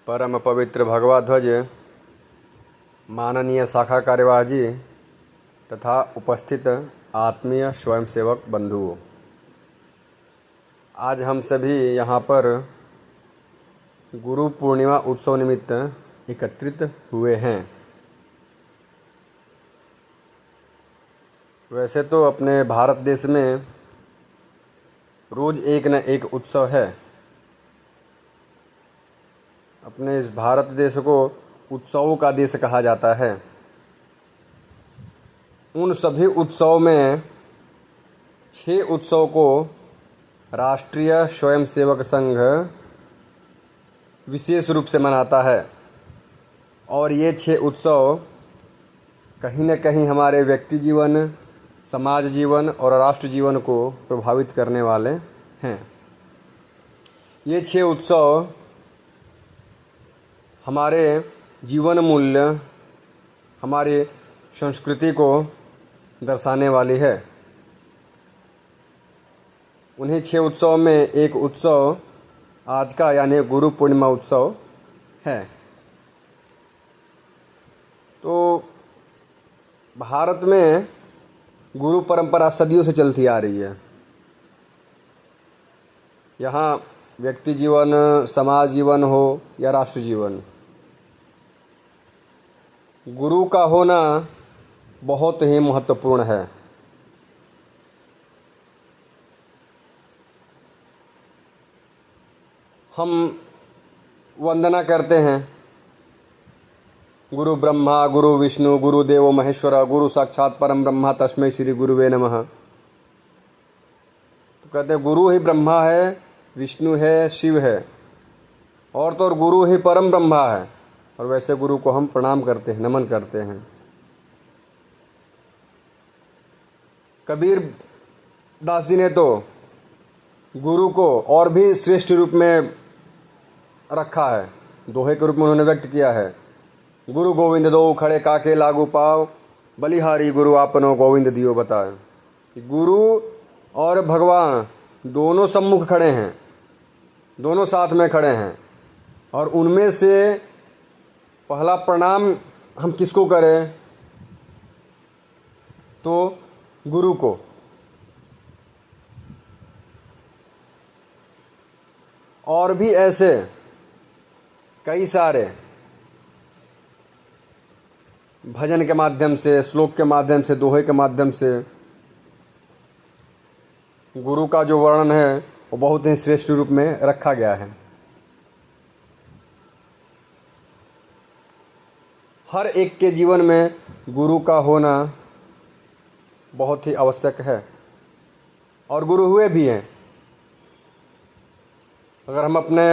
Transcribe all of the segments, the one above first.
परम पवित्र भगवाध्वज माननीय शाखा कार्यवाह जी तथा उपस्थित आत्मीय स्वयंसेवक बंधुओं, आज हम सभी यहाँ पर गुरु पूर्णिमा उत्सव निमित्त एकत्रित हुए हैं। वैसे तो अपने भारत देश में रोज़ एक न एक उत्सव है। अपने इस भारत देश को उत्सवों का देश कहा जाता है। उन सभी उत्सव में 6 उत्सव को राष्ट्रीय स्वयंसेवक संघ विशेष रूप से मनाता है और ये 6 उत्सव कहीं न कहीं हमारे व्यक्ति जीवन, समाज जीवन और राष्ट्र जीवन को प्रभावित करने वाले हैं। ये 6 उत्सव हमारे जीवन मूल्य, हमारी संस्कृति को दर्शाने वाली है। उन्हीं 6 उत्सव में एक उत्सव आज का यानी गुरु पूर्णिमा उत्सव है। तो भारत में गुरु परंपरा सदियों से चलती आ रही है। यहाँ व्यक्ति जीवन, समाज जीवन हो या राष्ट्र जीवन, गुरु का होना बहुत ही महत्वपूर्ण है। हम वंदना करते हैं गुरु ब्रह्मा, गुरु विष्णु, गुरु देवो महेश्वर, गुरु साक्षात परम ब्रह्मा तस्मै श्री गुरुवे नमः। तो कहते हैं गुरु ही ब्रह्मा है, विष्णु है, शिव है और तो और गुरु ही परम ब्रह्मा है। और वैसे गुरु को हम प्रणाम करते हैं, नमन करते हैं। कबीर दास जी ने तो गुरु को और भी श्रेष्ठ रूप में रखा है, दोहे के रूप में उन्होंने व्यक्त किया है। गुरु गोविंद दो खड़े काके लागू पाव, बलिहारी गुरु आपनो गोविंद दियो बताए। गुरु और भगवान दोनों सम्मुख खड़े हैं, दोनों साथ में खड़े हैं और उनमें से पहला प्रणाम हम किसको करें? तो गुरु को। और भी ऐसे कई सारे भजन के माध्यम से, श्लोक के माध्यम से, दोहे के माध्यम से गुरु का जो वर्णन है वो बहुत ही श्रेष्ठ रूप में रखा गया है। हर एक के जीवन में गुरु का होना बहुत ही आवश्यक है और गुरु हुए भी हैं। अगर हम अपने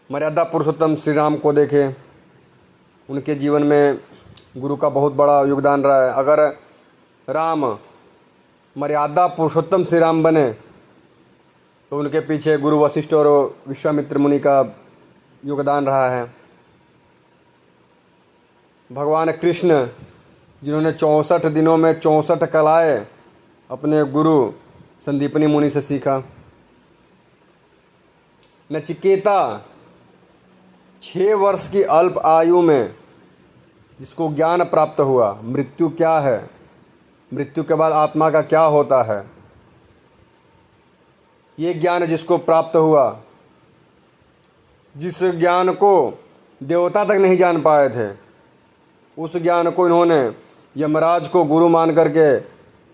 मर्यादा पुरुषोत्तम श्री राम को देखें, उनके जीवन में गुरु का बहुत बड़ा योगदान रहा है। अगर राम मर्यादा पुरुषोत्तम श्री राम बने तो उनके पीछे गुरु वशिष्ठ और विश्वामित्र मुनि का योगदान रहा है। भगवान कृष्ण जिन्होंने 64 दिनों में 64 कलाएं अपने गुरु संदीपनी मुनि से सीखा। नचिकेता 6 वर्ष की अल्प आयु में जिसको ज्ञान प्राप्त हुआ, मृत्यु क्या है, मृत्यु के बाद आत्मा का क्या होता है, ये ज्ञान जिसको प्राप्त हुआ, जिस ज्ञान को देवता तक नहीं जान पाए थे, उस ज्ञान को इन्होंने यमराज को गुरु मान करके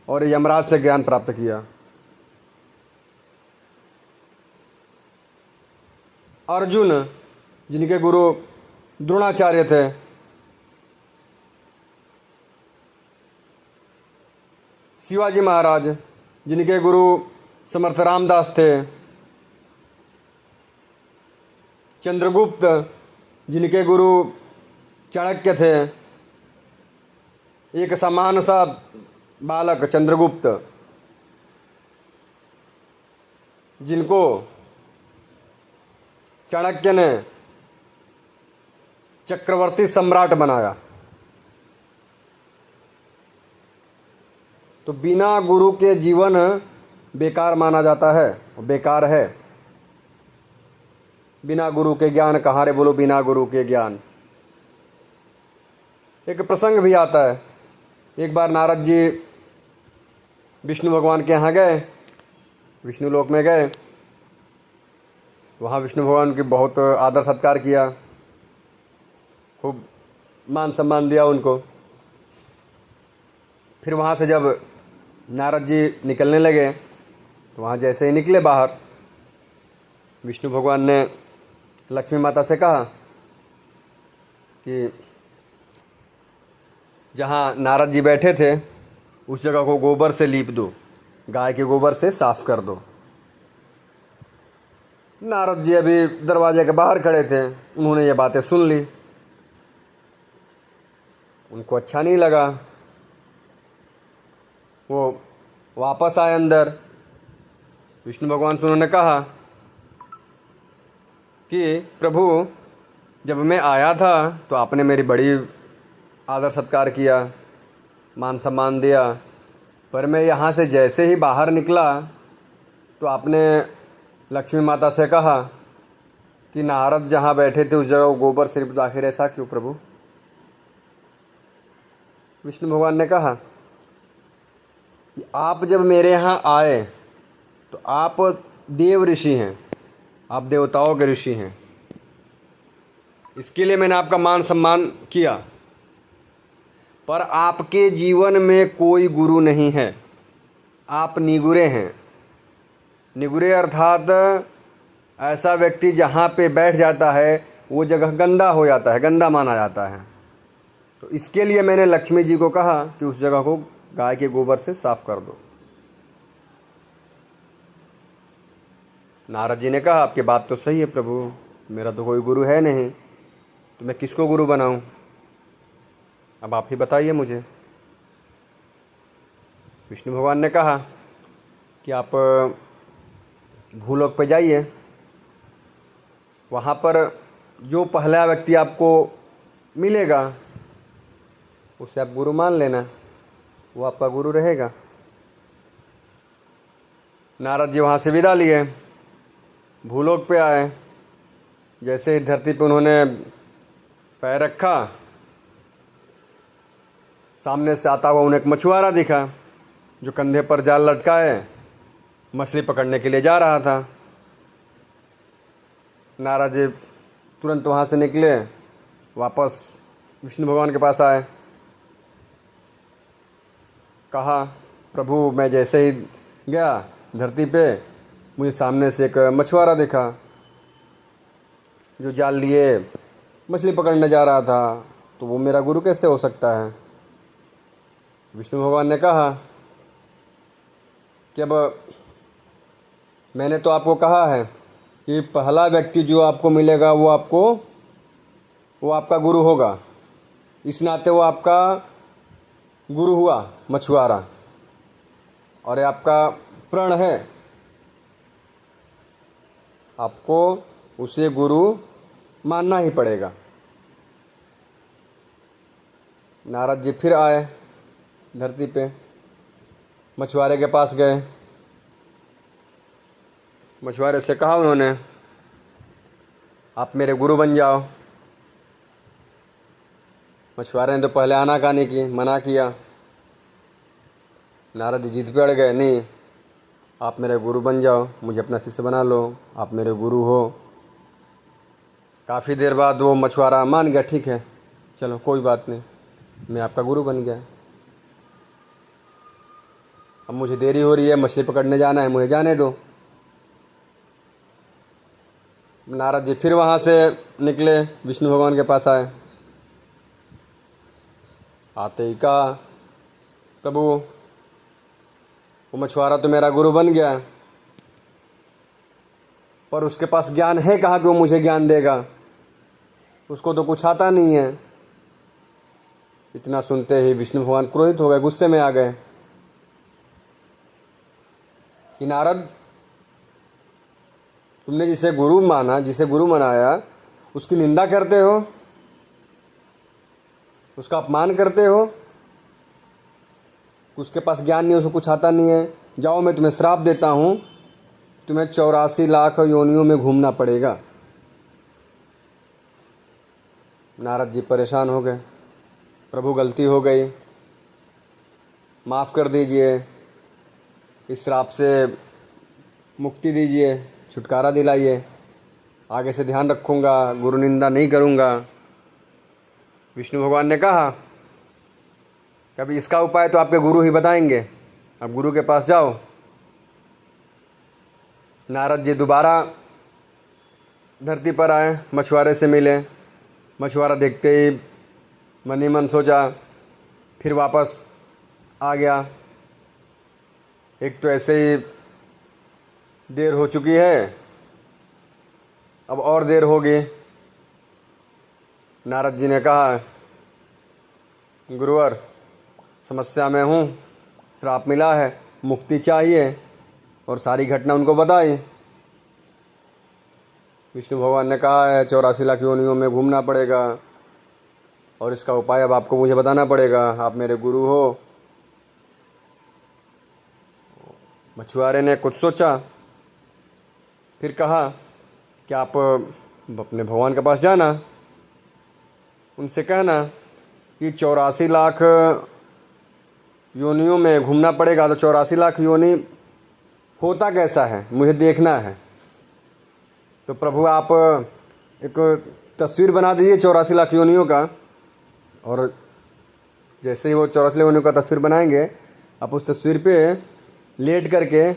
और यमराज से ज्ञान प्राप्त किया। अर्जुन जिनके गुरु द्रोणाचार्य थे, शिवाजी महाराज जिनके गुरु समर्थ रामदास थे, चंद्रगुप्त जिनके गुरु चाणक्य थे, एक समान सा बालक चंद्रगुप्त जिनको चाणक्य ने चक्रवर्ती सम्राट बनाया। तो बिना गुरु के जीवन बेकार माना जाता है, बेकार है। बिना गुरु के ज्ञान कहाँ रे बोलो, बिना गुरु के ज्ञान। एक प्रसंग भी आता है, एक बार नारद जी विष्णु भगवान के यहाँ गए, विष्णु लोक में गए। वहाँ विष्णु भगवान की बहुत आदर सत्कार किया, खूब मान सम्मान दिया उनको। फिर वहाँ से जब नारद जी निकलने लगे तो वहाँ जैसे ही निकले बाहर, विष्णु भगवान ने लक्ष्मी माता से कहा कि जहाँ नारद जी बैठे थे उस जगह को गोबर से लीप दो, गाय के गोबर से साफ कर दो। नारद जी अभी दरवाजे के बाहर खड़े थे, उन्होंने ये बातें सुन ली, उनको अच्छा नहीं लगा। वो वापस आए अंदर। विष्णु भगवान से उन्होंने कहा कि प्रभु, जब मैं आया था तो आपने मेरी बड़ी आदर सत्कार किया, मान सम्मान दिया, पर मैं यहाँ से जैसे ही बाहर निकला तो आपने लक्ष्मी माता से कहा कि नारद जहाँ बैठे थे उस जगह गोबर से लिप दो। आखिर ऐसा क्यों प्रभु? विष्णु भगवान ने कहा कि आप जब मेरे यहाँ आए तो आप देव ऋषि हैं, आप देवताओं के ऋषि हैं, इसके लिए मैंने आपका मान सम्मान किया, पर आपके जीवन में कोई गुरु नहीं है, आप निगुरे हैं। निगुरे अर्थात ऐसा व्यक्ति जहाँ पे बैठ जाता है वो जगह गंदा हो जाता है, गंदा माना जाता है। तो इसके लिए मैंने लक्ष्मी जी को कहा कि उस जगह को गाय के गोबर से साफ कर दो। नारद जी ने कहा आपकी बात तो सही है प्रभु, मेरा तो कोई गुरु है नहीं, तो मैं किसको गुरु बनाऊं? अब आप ही बताइए मुझे। विष्णु भगवान ने कहा कि आप भूलोक पे जाइए, वहाँ पर जो पहला व्यक्ति आपको मिलेगा उससे आप गुरु मान लेना, वो आपका गुरु रहेगा। नारद जी वहाँ से विदा लिए, भूलोक पे आए। जैसे ही धरती पे उन्होंने पैर रखा, सामने से आता हुआ उन्हें एक मछुआरा दिखा जो कंधे पर जाल लटकाए मछली पकड़ने के लिए जा रहा था। नारद जी तुरंत वहाँ से निकले, वापस विष्णु भगवान के पास आए। कहा प्रभु, मैं जैसे ही गया धरती पे मुझे सामने से एक मछुआरा दिखा जो जाल लिए मछली पकड़ने जा रहा था, तो वो मेरा गुरु कैसे हो सकता है? विष्णु भगवान ने कहा कि अब मैंने तो आपको कहा है कि पहला व्यक्ति जो आपको मिलेगा वो आपका गुरु होगा, इस नाते वो आपका गुरु हुआ मछुआरा, और ये आपका प्रण है, आपको उसे गुरु मानना ही पड़ेगा। नारद जी फिर आए धरती पे, मछुआरे के पास गए। मछुआरे से कहा उन्होंने, आप मेरे गुरु बन जाओ। मछुआरे ने तो पहले आनाकानी की, मना किया। नारद जी जिद पे अड़ गए, नहीं, आप मेरे गुरु बन जाओ, मुझे अपना शिष्य बना लो, आप मेरे गुरु हो। काफ़ी देर बाद वो मछुआरा मान गया, ठीक है चलो कोई बात नहीं, मैं आपका गुरु बन गया। अब मुझे देरी हो रही है, मछली पकड़ने जाना है, मुझे जाने दो। नारद जी फिर वहाँ से निकले, विष्णु भगवान के पास आए। आते ही कहा प्रभु, वो मछुआरा तो मेरा गुरु बन गया, पर उसके पास ज्ञान है कहाँ कि वो मुझे ज्ञान देगा? उसको तो कुछ आता नहीं है। इतना सुनते ही विष्णु भगवान क्रोधित हो गए, गुस्से में आ गए कि नारद, तुमने जिसे गुरु माना, जिसे गुरु मनाया, उसकी निंदा करते हो, उसका अपमान करते हो। उसके पास ज्ञान नहीं है, उसको कुछ आता नहीं है। जाओ, मैं तुम्हें श्राप देता हूँ, तुम्हें 84 लाख योनियों में घूमना पड़ेगा। नारद जी परेशान हो गए, प्रभु गलती हो गई, माफ़ कर दीजिए, इस श्राप से मुक्ति दीजिए, छुटकारा दिलाइए, आगे से ध्यान रखूँगा, गुरु निंदा नहीं करूँगा। विष्णु भगवान ने कहा कि अभी इसका उपाय तो आपके गुरु ही बताएंगे, अब गुरु के पास जाओ। नारद जी दोबारा धरती पर आए, मछुआरे से मिले। मछुआरा देखते ही मन ही मन सोचा, फिर वापस आ गया। एक तो ऐसे ही देर हो चुकी है, अब और देर होगी। नारद जी ने कहा, गुरुवर समस्या में हूँ, श्राप मिला है, मुक्ति चाहिए, और सारी घटना उनको बताई। विष्णु भगवान ने कहा है 84 लाख योनियों में घूमना पड़ेगा और इसका उपाय अब आपको मुझे बताना पड़ेगा, आप मेरे गुरु हो। मछुआरे ने कुछ सोचा, फिर कहा कि आप अपने भगवान के पास जाना, उनसे कहना कि 84 लाख योनियों में घूमना पड़ेगा, तो 84 लाख योनि होता कैसा है मुझे देखना है। तो प्रभु आप एक तस्वीर बना दीजिए 84 लाख योनियों का, और जैसे ही वो 84 लाख योनियों का तस्वीर बनाएंगे, आप उस तस्वीर पे लेट करके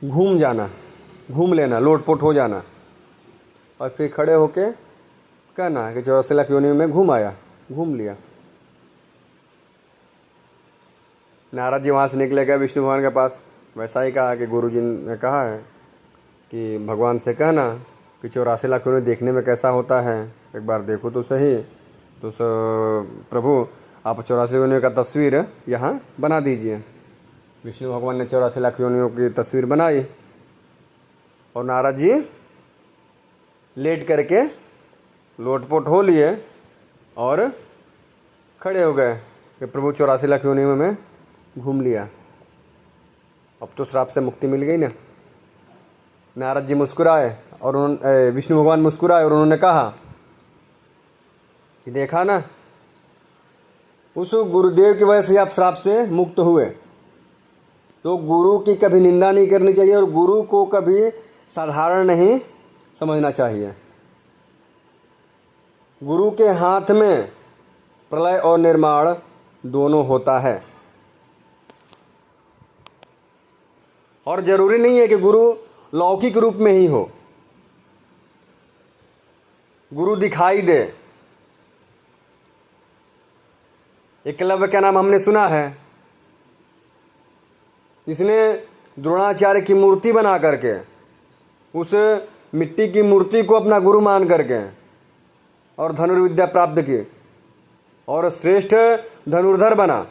घूम जाना, घूम लेना, लोटपोट हो जाना, और फिर खड़े होके कहना कि 84 लाख योनियों में घूम आया, घूम लिया। नारद जी वहाँ से निकले गए विष्णु भगवान के पास। वैसा ही कहा कि गुरु जी ने कहा है कि भगवान से कहना कि 84 लाख योनि देखने में कैसा होता है, एक बार देखो तो सही। तो प्रभु आप 84 योनियों का तस्वीर यहाँ बना दीजिए। विष्णु भगवान ने 84 लाख योनियों की तस्वीर बनाई और नारद जी लेट करके लोटपोट हो लिए और खड़े हो गए कि प्रभु 84 लाख योनियों में घूम लिया, अब तो श्राप से मुक्ति मिल गई ना। नारद जी मुस्कुराए और विष्णु भगवान मुस्कुराए और उन्होंने कहा कि देखा ना, उस गुरुदेव की वजह से आप श्राप से मुक्त हुए। तो गुरु की कभी निंदा नहीं करनी चाहिए और गुरु को कभी साधारण नहीं समझना चाहिए। गुरु के हाथ में प्रलय और निर्माण दोनों होता है, और जरूरी नहीं है कि गुरु लौकिक रूप में ही हो, गुरु दिखाई दे। एकलव्य का नाम हमने सुना है, इसने द्रोणाचार्य की मूर्ति बना करके, उस मिट्टी की मूर्ति को अपना गुरु मान करके और धनुर्विद्या प्राप्त की और श्रेष्ठ धनुर्धर बना,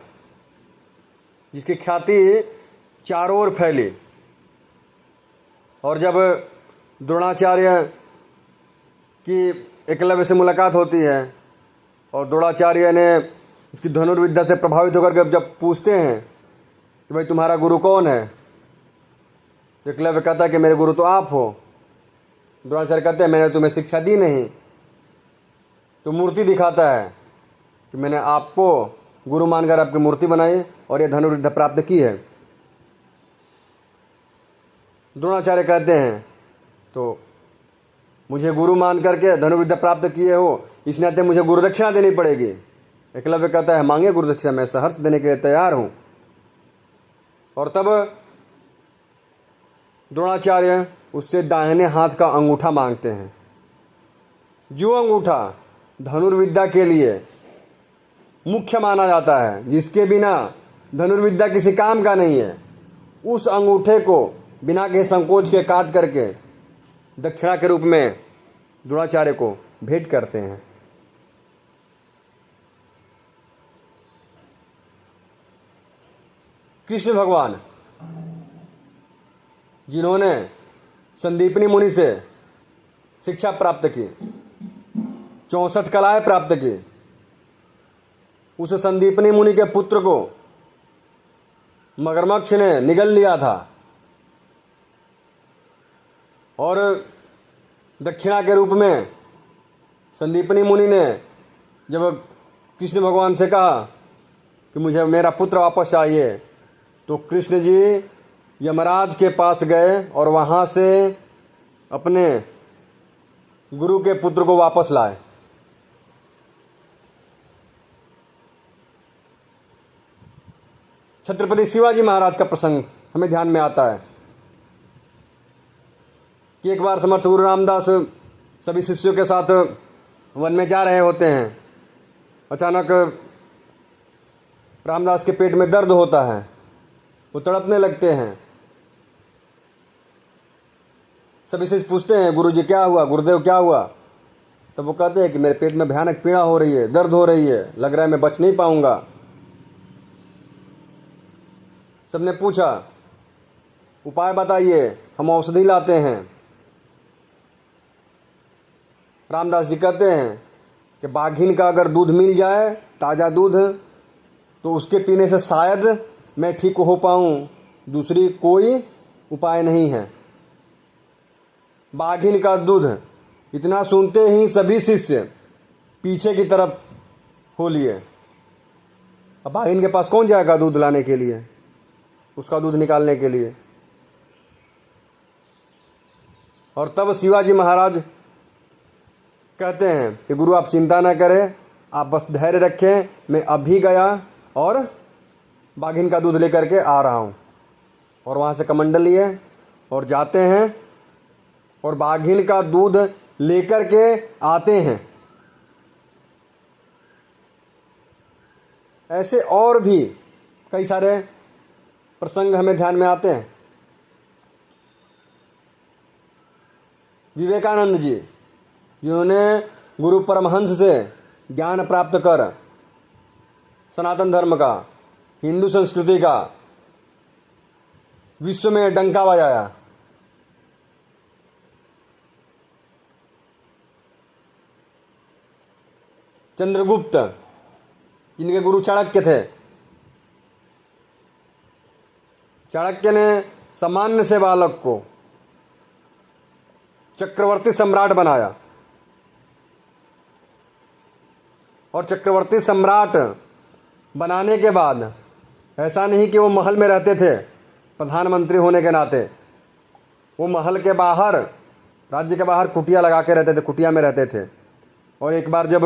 जिसकी ख्याति चारों ओर फैली। और जब द्रोणाचार्य की एकलव्य से मुलाकात होती है और द्रोणाचार्य ने इसकी धनुर्विद्या से प्रभावित होकर जब पूछते हैं कि भाई तुम्हारा गुरु कौन है, तो एकलव्य कहता है कि मेरे गुरु तो आप हो। द्रोणाचार्य कहते हैं मैंने तुम्हें शिक्षा दी नहीं। तो मूर्ति दिखाता है कि मैंने आपको गुरु मानकर आपकी मूर्ति बनाई और यह धनुर्विद्या प्राप्त की है। द्रोणाचार्य कहते हैं तो मुझे गुरु मान करके धनुर्विद्या प्राप्त किए हो, इस नाते मुझे गुरुदक्षिणा देनी पड़ेगी। एकलव्य कहता है मांगे गुरुदक्षिणा, मैं सहर्ष देने के लिए तैयार हूं। और तब द्रोणाचार्य उससे दाहिने हाथ का अंगूठा मांगते हैं। जो अंगूठा धनुर्विद्या के लिए मुख्य माना जाता है, जिसके बिना धनुर्विद्या किसी काम का नहीं है, उस अंगूठे को बिना के संकोच के काट करके दक्षिणा के रूप में द्रोणाचार्य को भेंट करते हैं। कृष्ण भगवान जिन्होंने संदीपनी मुनि से शिक्षा प्राप्त की, 64 कलाएं प्राप्त की, उस संदीपनी मुनि के पुत्र को मगरमच्छ ने निगल लिया था और दक्षिणा के रूप में संदीपनी मुनि ने जब कृष्ण भगवान से कहा कि मुझे मेरा पुत्र वापस चाहिए, तो कृष्ण जी यमराज के पास गए और वहाँ से अपने गुरु के पुत्र को वापस लाए। छत्रपति शिवाजी महाराज का प्रसंग हमें ध्यान में आता है कि एक बार समर्थ गुरु रामदास सभी शिष्यों के साथ वन में जा रहे होते हैं। अचानक रामदास के पेट में दर्द होता है, वो तड़पने लगते हैं। सभी शिष्य पूछते हैं, गुरुजी क्या हुआ, गुरुदेव क्या हुआ? तब वो कहते हैं कि मेरे पेट में भयानक पीड़ा हो रही है, दर्द हो रही है, लग रहा है मैं बच नहीं पाऊंगा। सबने पूछा, उपाय बताइए, हम औषधि लाते हैं। रामदास जी कहते हैं कि बाघिन का अगर दूध मिल जाए, ताज़ा दूध, तो उसके पीने से शायद मैं ठीक हो पाऊँ, दूसरी कोई उपाय नहीं है। बाघिन का दूध, इतना सुनते ही सभी शिष्य पीछे की तरफ हो लिए। अब बाघिन के पास कौन जाएगा दूध लाने के लिए, उसका दूध निकालने के लिए? और तब शिवाजी महाराज कहते हैं कि गुरु आप चिंता न करें, आप बस धैर्य रखें, मैं अभी गया और बाघिन का दूध लेकर के आ रहा हूँ। और वहाँ से कमंडल लिए और जाते हैं और बाघिन का दूध लेकर के आते हैं। ऐसे और भी कई सारे प्रसंग हमें ध्यान में आते हैं। विवेकानंद जी, जिन्होंने गुरु परमहंस से ज्ञान प्राप्त कर सनातन धर्म का, हिंदू संस्कृति का विश्व में डंका बजाया। चंद्रगुप्त, जिनके गुरु चाणक्य थे, चाणक्य ने सामान्य से बालक को चक्रवर्ती सम्राट बनाया। और चक्रवर्ती सम्राट बनाने के बाद ऐसा नहीं कि वो महल में रहते थे प्रधानमंत्री होने के नाते, वो महल के बाहर, राज्य के बाहर कुटिया लगा के रहते थे, कुटिया में रहते थे। और एक बार जब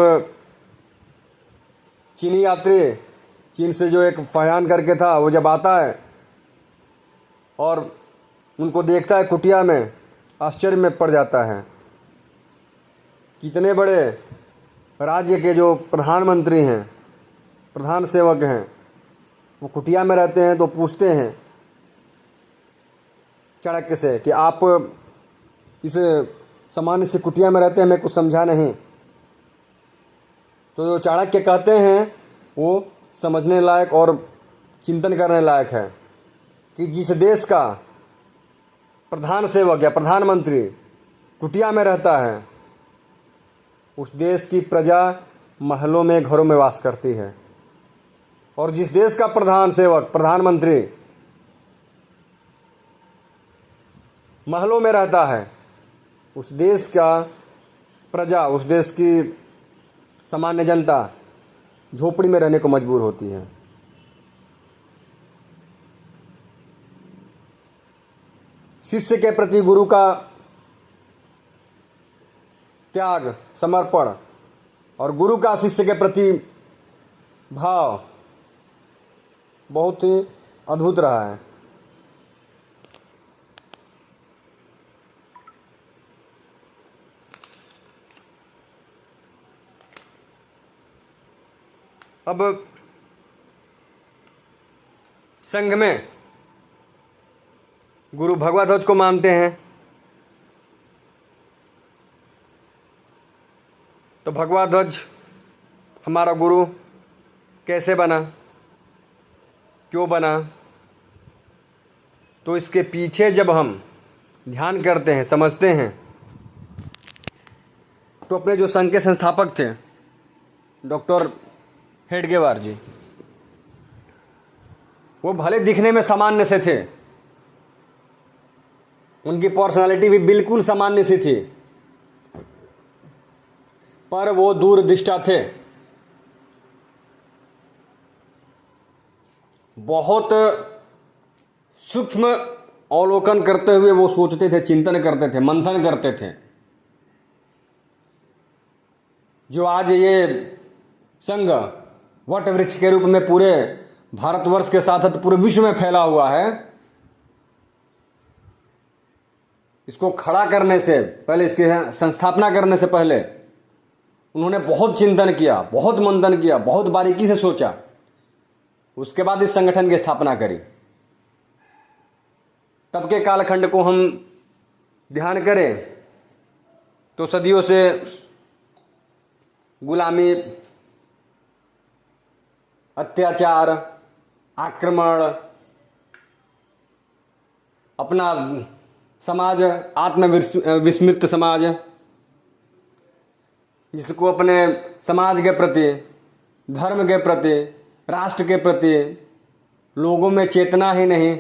चीनी यात्री, चीन से जो एक फयान करके था, वो जब आता है और उनको देखता है कुटिया में, आश्चर्य में पड़ जाता है। कितने बड़े राज्य के जो प्रधानमंत्री हैं, प्रधान सेवक हैं, वो कुटिया में रहते हैं। तो पूछते हैं चाणक्य से कि आप इस सामान्य से कुटिया में रहते हैं, हमें कुछ समझा नहीं। तो जो चाणक्य कहते हैं वो समझने लायक और चिंतन करने लायक है कि जिस देश का प्रधान सेवक या प्रधानमंत्री कुटिया में रहता है, उस देश की प्रजा महलों में, घरों में वास करती है। और जिस देश का प्रधान सेवक, प्रधानमंत्री महलों में रहता है, उस देश का प्रजा, उस देश की सामान्य जनता झोपड़ी में रहने को मजबूर होती है। शिष्य के प्रति गुरु का त्याग, समर्पण और गुरु का शिष्य के प्रति भाव बहुत ही अद्भुत रहा है। अब संघ में गुरु भगवध्वज को मानते हैं। तो भगवध्वज हमारा गुरु कैसे बना, क्यों बना? तो इसके पीछे जब हम ध्यान करते हैं, समझते हैं, तो अपने जो संघ के संस्थापक थे डॉक्टर हेडगेवार जी, वो भले दिखने में सामान्य से थे, उनकी पर्सनालिटी भी बिल्कुल सामान्य सी थी, पर वो दूरदृष्टा थे। बहुत सूक्ष्म अवलोकन करते हुए वो सोचते थे, चिंतन करते थे, मंथन करते थे। जो आज ये संघ वट वृक्ष के रूप में पूरे भारतवर्ष के साथ साथ पूरे विश्व में फैला हुआ है, इसको खड़ा करने से पहले, इसकी संस्थापना करने से पहले उन्होंने बहुत चिंतन किया, बहुत मंथन किया, बहुत बारीकी से सोचा, उसके बाद इस संगठन की स्थापना करी। तब के कालखंड को हम ध्यान करें तो सदियों से गुलामी, अत्याचार, आक्रमण, अपना समाज आत्मविस्मृत समाज, जिसको अपने समाज के प्रति, धर्म के प्रति, राष्ट्र के प्रति लोगों में चेतना ही नहीं।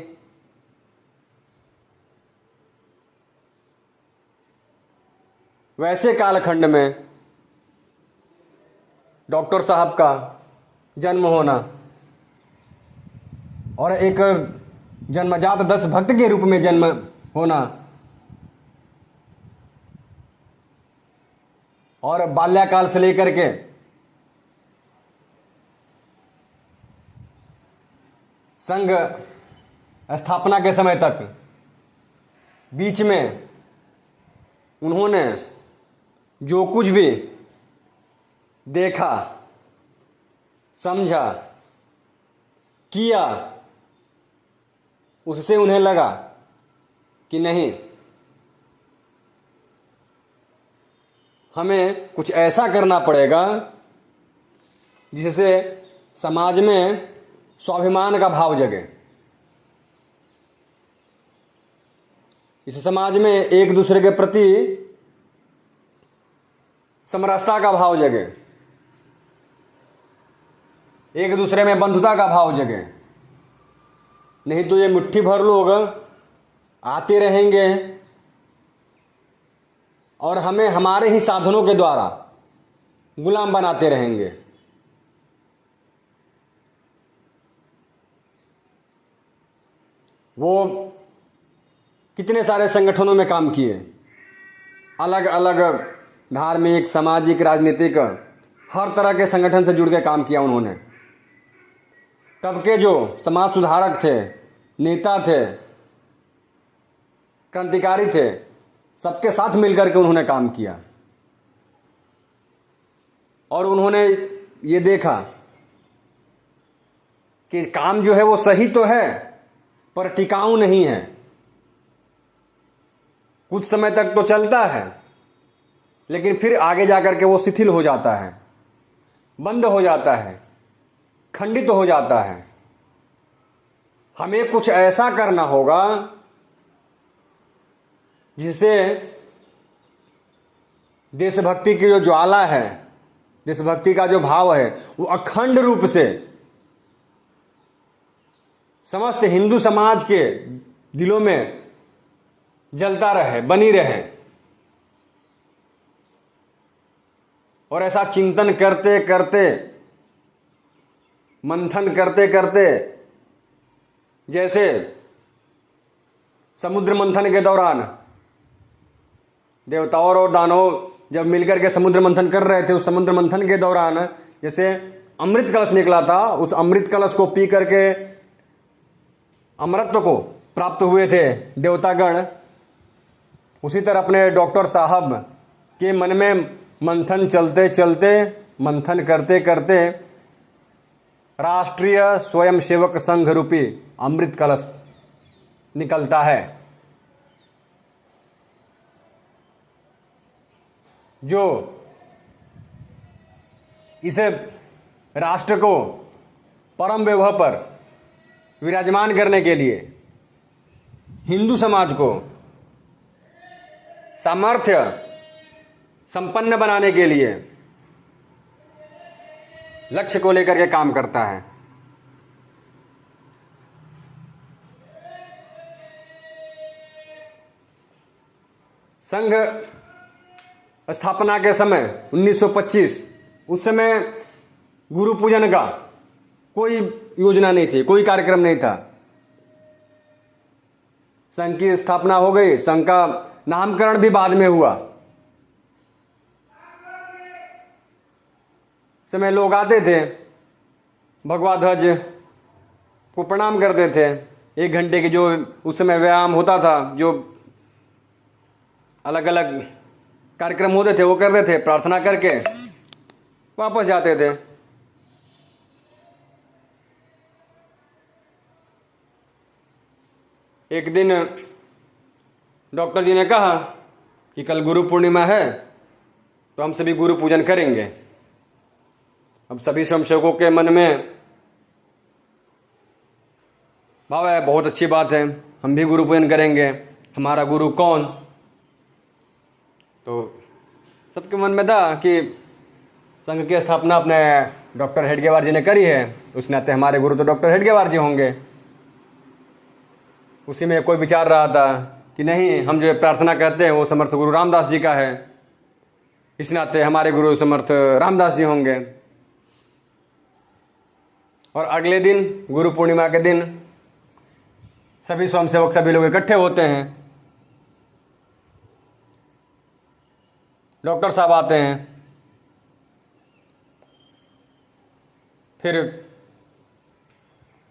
वैसे कालखंड में डॉक्टर साहब का जन्म होना और एक जन्मजात देशभक्त के रूप में जन्म होना और बाल्यकाल से लेकर के संघ स्थापना के समय तक बीच में उन्होंने जो कुछ भी देखा, समझा, किया, उससे उन्हें लगा कि नहीं, हमें कुछ ऐसा करना पड़ेगा जिससे समाज में स्वाभिमान का भाव जगे, इस समाज में एक दूसरे के प्रति समरसता का भाव जगे, एक दूसरे में बंधुता का भाव जगे। नहीं तो ये मुट्ठी भर लोग आते रहेंगे और हमें हमारे ही साधनों के द्वारा गुलाम बनाते रहेंगे। वो कितने सारे संगठनों में काम किए, अलग अलग धार्मिक, सामाजिक, राजनीतिक, हर तरह के संगठन से जुड़ के काम किया उन्होंने। तब के जो समाज सुधारक थे, नेता थे, क्रांतिकारी थे, सबके साथ मिलकर के उन्होंने काम किया और उन्होंने ये देखा कि काम जो है वो सही तो है पर टिकाऊ नहीं है। कुछ समय तक तो चलता है लेकिन फिर आगे जाकर के वो शिथिल हो जाता है, बंद हो जाता है, खंडित हो जाता है। हमें कुछ ऐसा करना होगा जिससे देशभक्ति की जो ज्वाला है, देशभक्ति का जो भाव है, वो अखंड रूप से समस्त हिंदू समाज के दिलों में जलता रहे, बनी रहे। और ऐसा चिंतन करते करते, मंथन करते करते, जैसे समुद्र मंथन के दौरान देवताओं और दानव जब मिलकर के समुद्र मंथन कर रहे थे, उस समुद्र मंथन के दौरान जैसे अमृत कलश निकला था, उस अमृत कलश को पी करके अमरत्व को प्राप्त हुए थे देवतागण, उसी तरह अपने डॉक्टर साहब के मन में मंथन चलते चलते, मंथन करते करते राष्ट्रीय स्वयंसेवक संघ रूपी अमृत कलश निकलता है, जो इस राष्ट्र को परम वैभव पर विराजमान करने के लिए, हिंदू समाज को सामर्थ्य संपन्न बनाने के लिए लक्ष्य को लेकर के काम करता है। संघ स्थापना के समय 1925, उस समय गुरु पूजन का कोई योजना नहीं थी, कोई कार्यक्रम नहीं था। संघ की स्थापना हो गई, संघ का नामकरण भी बाद में हुआ। समय लोग आते थे, भगवा ध्वज को प्रणाम करते थे। 1 घंटे की जो उस समय व्यायाम होता था, जो अलग अलग कार्यक्रम होते थे वो करते थे, प्रार्थना करके वापस जाते थे। एक दिन डॉक्टर जी ने कहा कि कल गुरु पूर्णिमा है, तो हम सभी गुरु पूजन करेंगे। अब सभी स्वयंसेवकों के मन में भाव है, बहुत अच्छी बात है, हम भी गुरु पूजन करेंगे। हमारा गुरु कौन? तो सबके मन में था कि संघ की स्थापना अपने डॉक्टर हेडगेवार जी ने करी है, उस नाते हमारे गुरु तो डॉक्टर हेडगेवार जी होंगे। उसी में कोई विचार रहा था कि नहीं, हम जो प्रार्थना करते हैं वो समर्थ गुरु रामदास जी का है, इस नाते हमारे गुरु समर्थ रामदास जी होंगे। और अगले दिन गुरु पूर्णिमा के दिन सभी स्वयंसेवक, सभी लोग इकट्ठे होते हैं। डॉक्टर साहब आते हैं, फिर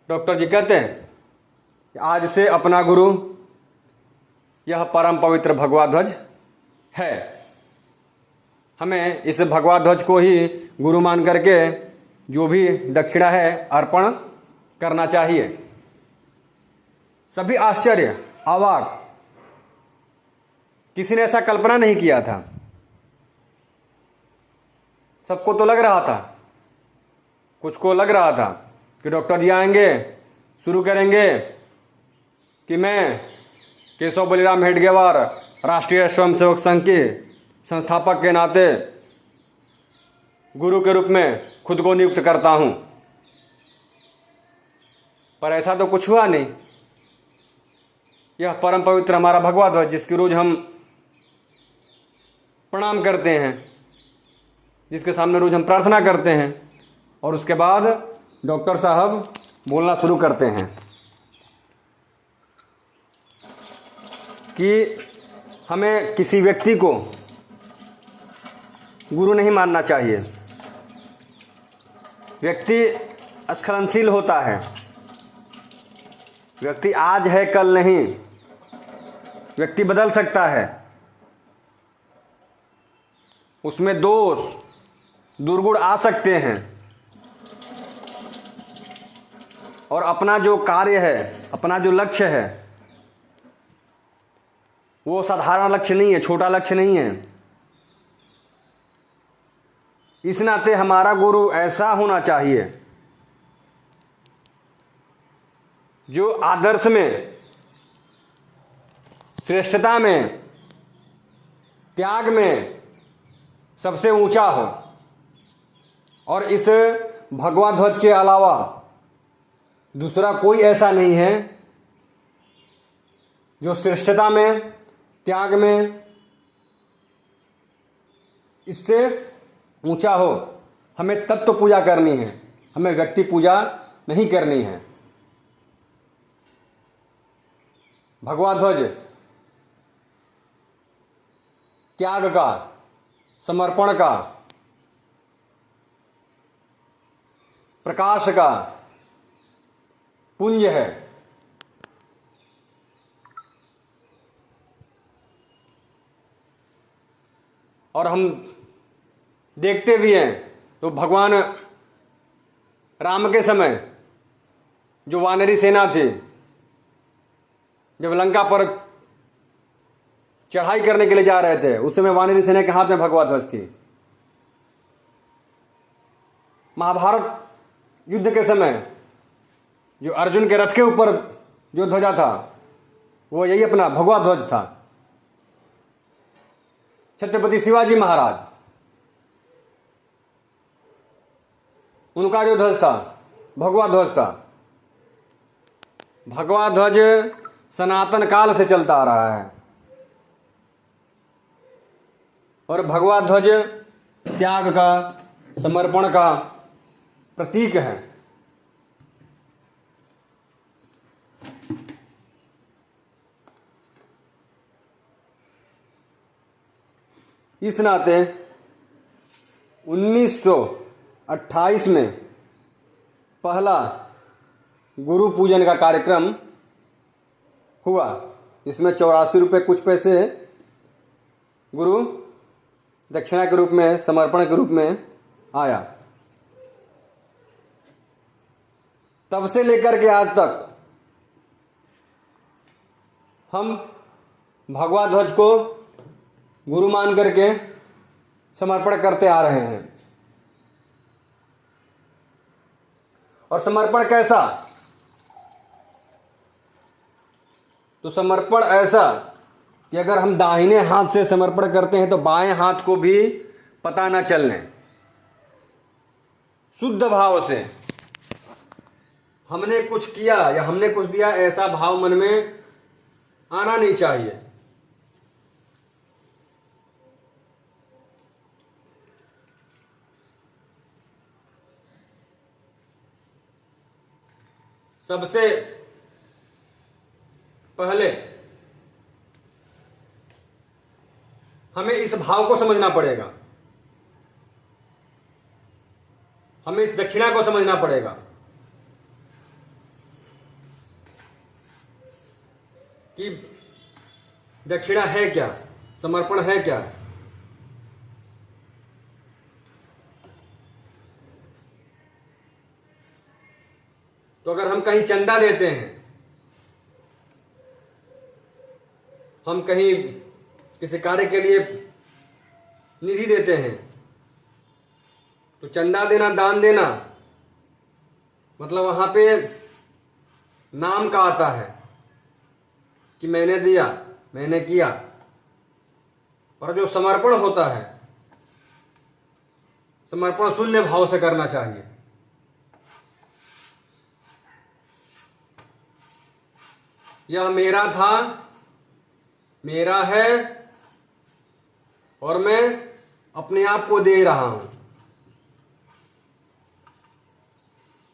डॉक्टर जी कहते हैं कि आज से अपना गुरु यह परम पवित्र भगवा ध्वज है। हमें इस भगवा ध्वज को ही गुरु मान करके जो भी दक्षिणा है अर्पण करना चाहिए। सभी आश्चर्य, अवाक, किसी ने ऐसा कल्पना नहीं किया था। सबको तो लग रहा था, कुछ को लग रहा था कि डॉक्टर जी आएंगे, शुरू करेंगे कि मैं केशव बलिराम हेडगेवार राष्ट्रीय स्वयंसेवक संघ के संस्थापक के नाते गुरु के रूप में खुद को नियुक्त करता हूं। पर ऐसा तो कुछ हुआ नहीं। यह परम पवित्र हमारा भगवा ध्वज, जिसकी रोज हम प्रणाम करते हैं, जिसके सामने रोज हम प्रार्थना करते हैं, और उसके बाद डॉक्टर साहब बोलना शुरू करते हैं कि हमें किसी व्यक्ति को गुरु नहीं मानना चाहिए। व्यक्ति स्खलनशील होता है, व्यक्ति आज है कल नहीं, व्यक्ति बदल सकता है। उसमें दोष दुर्गुण आ सकते हैं, और अपना जो कार्य है, अपना जो लक्ष्य है, वो साधारण लक्ष्य नहीं है, छोटा लक्ष्य नहीं है। इस नाते हमारा गुरु ऐसा होना चाहिए जो आदर्श में, श्रेष्ठता में, त्याग में सबसे ऊंचा हो। और इस भगवा ध्वज के अलावा दूसरा कोई ऐसा नहीं है जो श्रेष्ठता में, त्याग में इससे ऊंचा हो। हमें तत्व पूजा करनी है, हमें व्यक्ति पूजा नहीं करनी है। भगवा ध्वज त्याग का, समर्पण का, प्रकाश का पुंज है। और हम देखते भी हैं तो भगवान राम के समय जो वानरी सेना थी, जब लंका पर चढ़ाई करने के लिए जा रहे थे, उस समय वानरी सेना के हाथ में भगवा ध्वज थी। महाभारत युद्ध के समय जो अर्जुन के रथ के ऊपर जो ध्वजा था, वो यही अपना भगवा ध्वज था। छत्रपति शिवाजी महाराज, उनका जो ध्वज था भगवा ध्वज था। भगवा ध्वज सनातन काल से चलता आ रहा है, और भगवा ध्वज त्याग का, समर्पण का प्रतीक है। इस नाते 1928 में पहला गुरु पूजन का कार्यक्रम हुआ। इसमें 84 रुपये कुछ पैसे गुरु दक्षिणा के रूप में, समर्पण के रूप में आया। तब से लेकर के आज तक हम भगवा ध्वज को गुरु मान करके समर्पण करते आ रहे हैं। और समर्पण कैसा? तो समर्पण ऐसा कि अगर हम दाहिने हाथ से समर्पण करते हैं तो बाएं हाथ को भी पता न चलने, शुद्ध भाव से हमने कुछ किया या हमने कुछ दिया, ऐसा भाव मन में आना नहीं चाहिए। सबसे पहले हमें इस भाव को समझना पड़ेगा, हमें इस दक्षिणा को समझना पड़ेगा कि दक्षिणा है क्या, समर्पण है क्या। तो अगर हम कहीं चंदा देते हैं, हम कहीं किसी कार्य के लिए निधि देते हैं, तो चंदा देना, दान देना मतलब वहां पे नाम का आता है कि मैंने दिया, मैंने किया। पर जो समर्पण होता है, समर्पण शून्य भाव से करना चाहिए। यह मेरा था, मेरा है और मैं अपने आप को दे रहा हूं,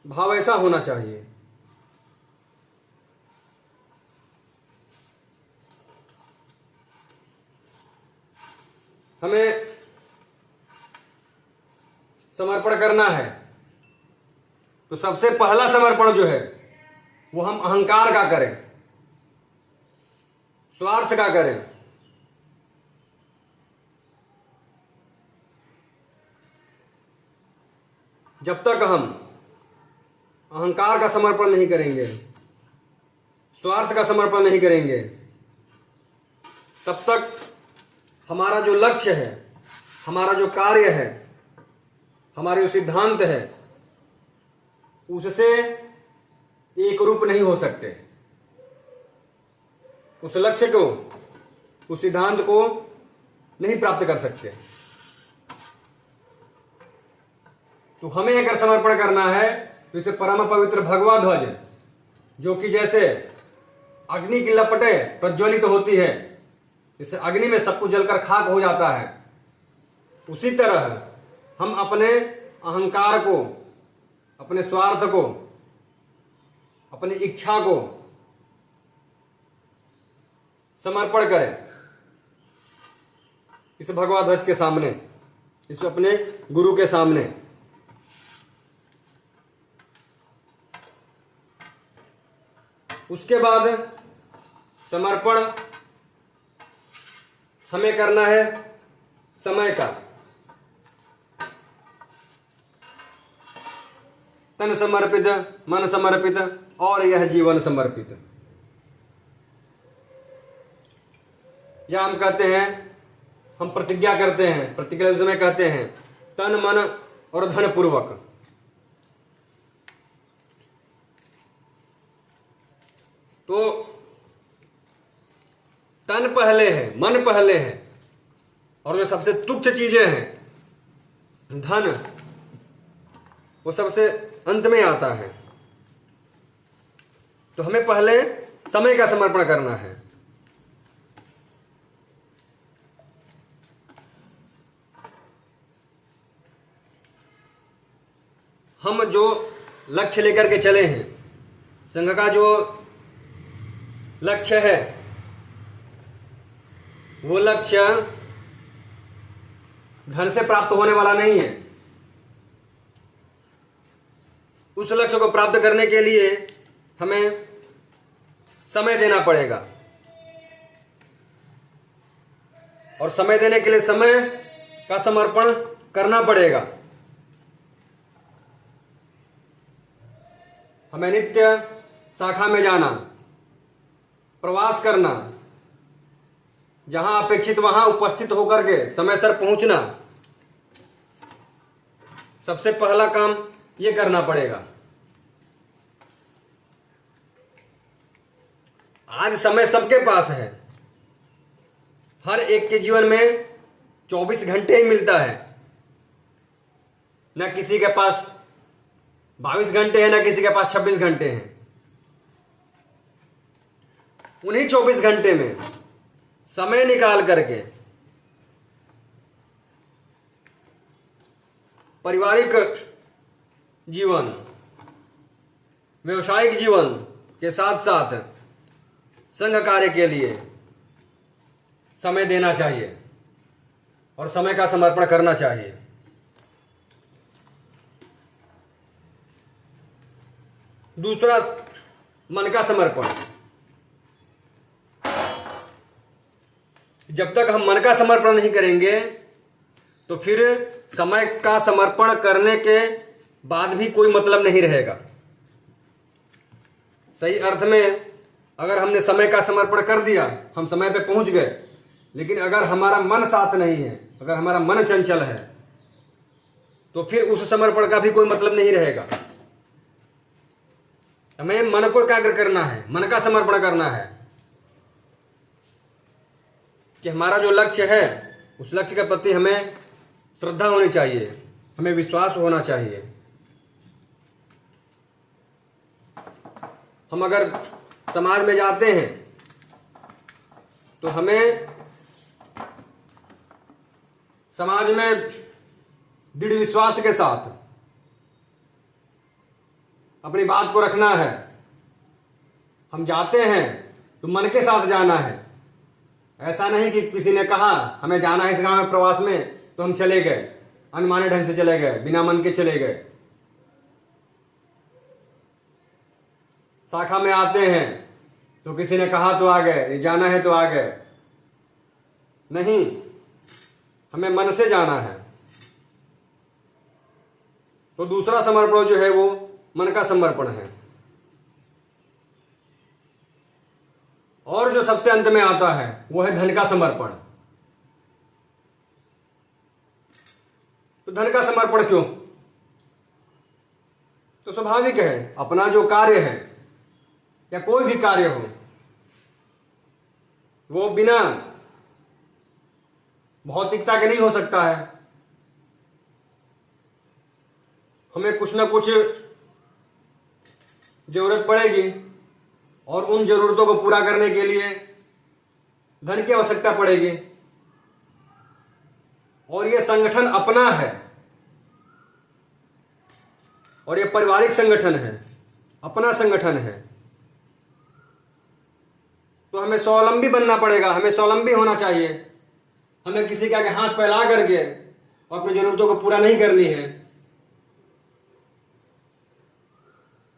भाव ऐसा होना चाहिए। हमें समर्पण करना है तो सबसे पहला समर्पण जो है वो हम अहंकार का करें, स्वार्थ का करें। जब तक हम अहंकार का समर्पण नहीं करेंगे, स्वार्थ का समर्पण नहीं करेंगे, तब तक हमारा जो लक्ष्य है, हमारा जो कार्य है, हमारे जो सिद्धांत है, उससे एक रूप नहीं हो सकते। उस लक्ष्य को, उस सिद्धांत को नहीं प्राप्त कर सकते। तो हमें अगर समर्पण करना है तो इसे परम पवित्र भगवा ध्वज, जो कि जैसे अग्नि की लपटें प्रज्वलित होती है, जैसे अग्नि में सब कुछ जलकर खाक हो जाता है, उसी तरह हम अपने अहंकार को, अपने स्वार्थ को, अपनी इच्छा को समर्पण करें इस भगवा ध्वज के सामने, इस अपने गुरु के सामने। उसके बाद समर्पण हमें करना है समय का। तन समर्पित, मन समर्पित और यह जीवन समर्पित। या हम कहते हैं, हम प्रतिज्ञा करते हैं, प्रतिज्ञा में कहते हैं तन मन और धन पूर्वक। तो तन पहले है, मन पहले है, और जो सबसे तुच्छ चीजें हैं, धन, वो सबसे अंत में आता है। तो हमें पहले समय का समर्पण करना है। हम जो लक्ष्य लेकर के चले हैं, संघ का जो लक्ष्य है, वो लक्ष्य धन से प्राप्त होने वाला नहीं है। उस लक्ष्य को प्राप्त करने के लिए हमें समय देना पड़ेगा, और समय देने के लिए समय का समर्पण करना पड़ेगा। हमें नित्य शाखा में जाना, प्रवास करना, जहां अपेक्षित वहां उपस्थित होकर के समय सर पहुंचना, सबसे पहला काम ये करना पड़ेगा। आज समय सबके पास है, हर एक के जीवन में 24 घंटे ही मिलता है। न किसी के पास 22 घंटे हैं, न किसी के पास 26 घंटे हैं। उन्हीं 24 घंटे में समय निकाल करके पारिवारिक जीवन, व्यवसायिक जीवन के साथ साथ संघ कार्य के लिए समय देना चाहिए और समय का समर्पण करना चाहिए। दूसरा, मन का समर्पण। जब तक हम मन का समर्पण नहीं करेंगे तो फिर समय का समर्पण करने के बाद भी कोई मतलब नहीं रहेगा। सही अर्थ में अगर हमने समय का समर्पण कर दिया, हम समय पे पहुंच गए, लेकिन अगर हमारा मन साथ नहीं है, अगर हमारा मन चंचल है, तो फिर उस समर्पण का भी कोई मतलब नहीं रहेगा। हमें मन को एकाग्र करना है, मन का समर्पण करना है कि हमारा जो लक्ष्य है उस लक्ष्य के प्रति हमें श्रद्धा होनी चाहिए, हमें विश्वास होना चाहिए। हम अगर समाज में जाते हैं तो हमें समाज में दृढ़ विश्वास के साथ अपनी बात को रखना है। हम जाते हैं तो मन के साथ जाना है। ऐसा नहीं कि किसी ने कहा हमें जाना है इस गांव में प्रवास में तो हम चले गए, अनमाने ढंग से चले गए, बिना मन के चले गए। शाखा में आते हैं तो किसी ने कहा तो आ गए, जाना है तो आ गए। नहीं, हमें मन से जाना है। तो दूसरा समर्पण जो है वो मन का समर्पण है। और जो सबसे अंत में आता है वो है धन का समर्पण। तो धन का समर्पण क्यों? तो स्वाभाविक है, अपना जो कार्य है या कोई भी कार्य हो वो बिना भौतिकता के नहीं हो सकता है। हमें कुछ ना कुछ जरूरत पड़ेगी और उन जरूरतों को पूरा करने के लिए धन की आवश्यकता पड़ेगी। और ये संगठन अपना है और ये पारिवारिक संगठन है, अपना संगठन है। तो हमें स्वावलंबी बनना पड़ेगा, हमें स्वावलंबी होना चाहिए। हमें किसी के आगे हाथ फैला करके और अपनी जरूरतों को पूरा नहीं करनी है।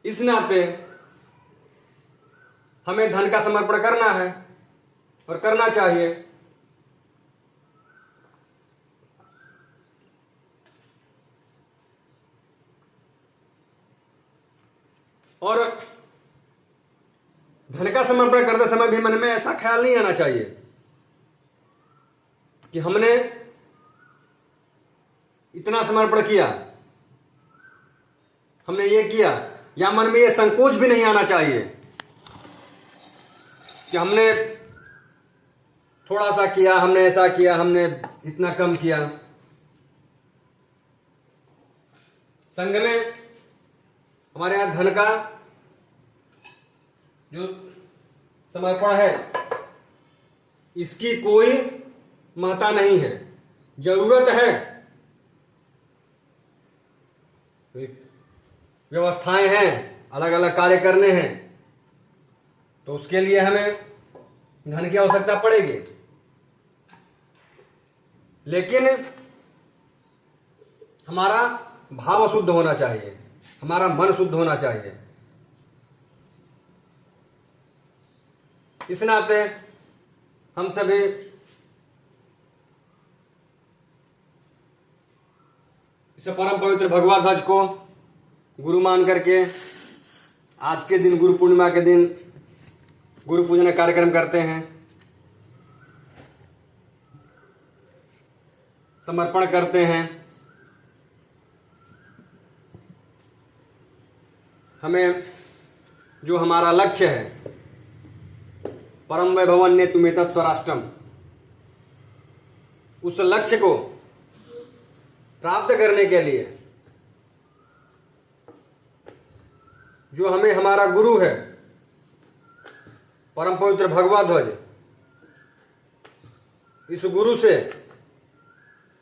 इस नाते हमें धन का समर्पण करना है और करना चाहिए। और धन का समर्पण करते समय भी मन में ऐसा ख्याल नहीं आना चाहिए कि हमने इतना समर्पण किया, हमने ये किया, या मन में ये संकोच भी नहीं आना चाहिए कि हमने थोड़ा सा किया, हमने ऐसा किया, हमने इतना कम किया। संघ में हमारे यहां धन का जो समर्पण है इसकी कोई महत्ता नहीं है। जरूरत है, व्यवस्थाएं हैं, अलग अलग कार्य करने हैं, तो उसके लिए हमें धन की आवश्यकता पड़ेगी। लेकिन हमारा भाव शुद्ध होना चाहिए, हमारा मन शुद्ध होना चाहिए। इस नाते हम सभी इस परम पवित्र भगवा ध्वज को गुरु मान करके आज के दिन, गुरु पूर्णिमा के दिन, गुरु पूजन कार्यक्रम करते हैं, समर्पण करते हैं। हमें जो हमारा लक्ष्य है, परम वैभवन्ये तुमेतत् स्वराष्ट्रम, उस लक्ष्य को प्राप्त करने के लिए जो हमें हमारा गुरु है, परम पवित्र भगवा ध्वज, इस गुरु से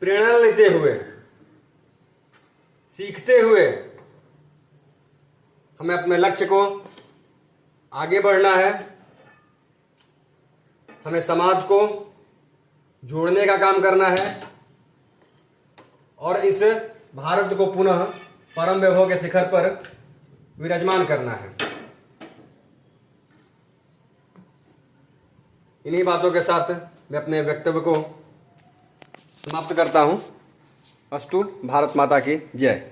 प्रेरणा लेते हुए, सीखते हुए हमें अपने लक्ष्य को आगे बढ़ना है। हमें समाज को जोड़ने का काम करना है और इस भारत को पुनः परम वैभव के शिखर पर विराजमान करना है। इन्हीं बातों के साथ मैं अपने वक्तव्य को समाप्त करता हूं। अस्तु। भारत माता की जय।